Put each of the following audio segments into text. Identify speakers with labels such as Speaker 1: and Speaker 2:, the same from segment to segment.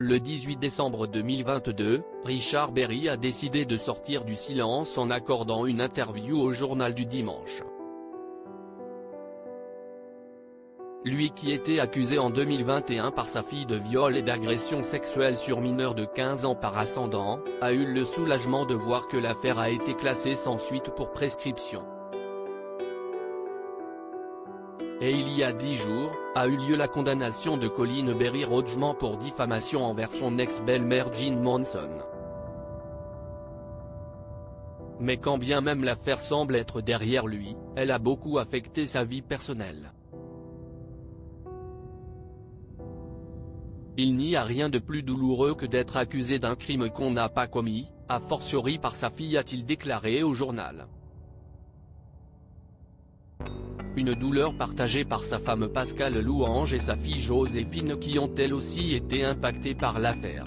Speaker 1: Le 18 décembre 2022, Richard Berry a décidé de sortir du silence en accordant une interview au Journal du Dimanche. Lui qui était accusé en 2021 par sa fille de viol et d'agression sexuelle sur mineur de 15 ans par ascendant, a eu le soulagement de voir que l'affaire a été classée sans suite pour prescription. Et il y a 10 jours, a eu lieu la condamnation de Colin Berry Rodgman pour diffamation envers son ex-belle-mère Jean Manson. Mais quand bien même l'affaire semble être derrière lui, elle a beaucoup affecté sa vie personnelle. Il n'y a rien de plus douloureux que d'être accusé d'un crime qu'on n'a pas commis, a fortiori par sa fille, a-t-il déclaré au journal. Une douleur partagée par sa femme Pascale Louange et sa fille Joséphine qui ont elles aussi été impactées par l'affaire.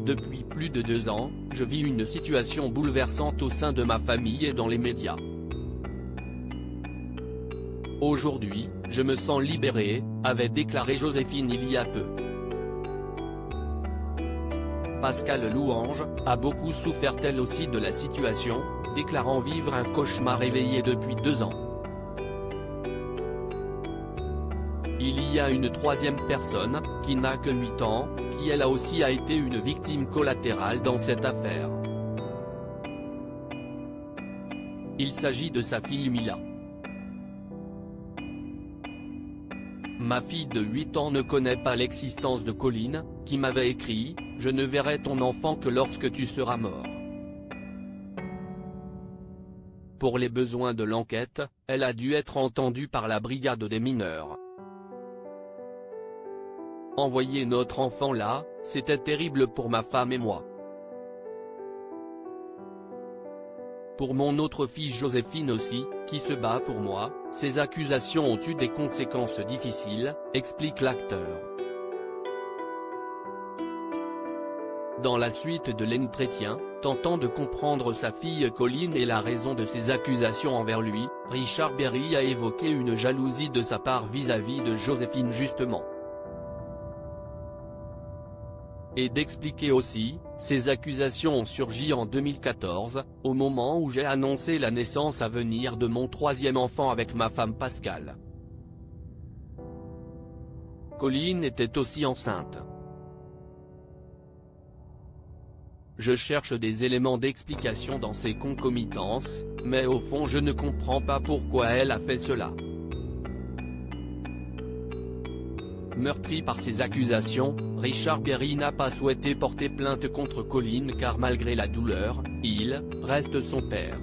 Speaker 1: Depuis plus de 2 ans, je vis une situation bouleversante au sein de ma famille et dans les médias. Aujourd'hui, je me sens libérée, avait déclaré Joséphine il y a peu. Pascale Louange a beaucoup souffert elle aussi de la situation, déclarant vivre un cauchemar éveillé depuis 2 ans. Il y a une troisième personne, qui n'a que 8 ans, qui elle aussi a été une victime collatérale dans cette affaire. Il s'agit de sa fille Mila. Ma fille de 8 ans ne connaît pas l'existence de Colin, qui m'avait écrit « Je ne verrai ton enfant que lorsque tu seras mort ». Pour les besoins de l'enquête, elle a dû être entendue par la brigade des mineurs. Envoyer notre enfant là, c'était terrible pour ma femme et moi. Pour mon autre fille Joséphine aussi, qui se bat pour moi, ces accusations ont eu des conséquences difficiles, explique l'acteur. Dans la suite de l'entretien, tentant de comprendre sa fille Colin et la raison de ses accusations envers lui, Richard Berry a évoqué une jalousie de sa part vis-à-vis de Joséphine justement. Et d'expliquer aussi, ces accusations ont surgi en 2014, au moment où j'ai annoncé la naissance à venir de mon 3e enfant avec ma femme Pascale. Colin était aussi enceinte. Je cherche des éléments d'explication dans ces concomitances, mais au fond je ne comprends pas pourquoi elle a fait cela. Meurtri par ces accusations, Richard Berry n'a pas souhaité porter plainte contre Colin car malgré la douleur, il reste son père.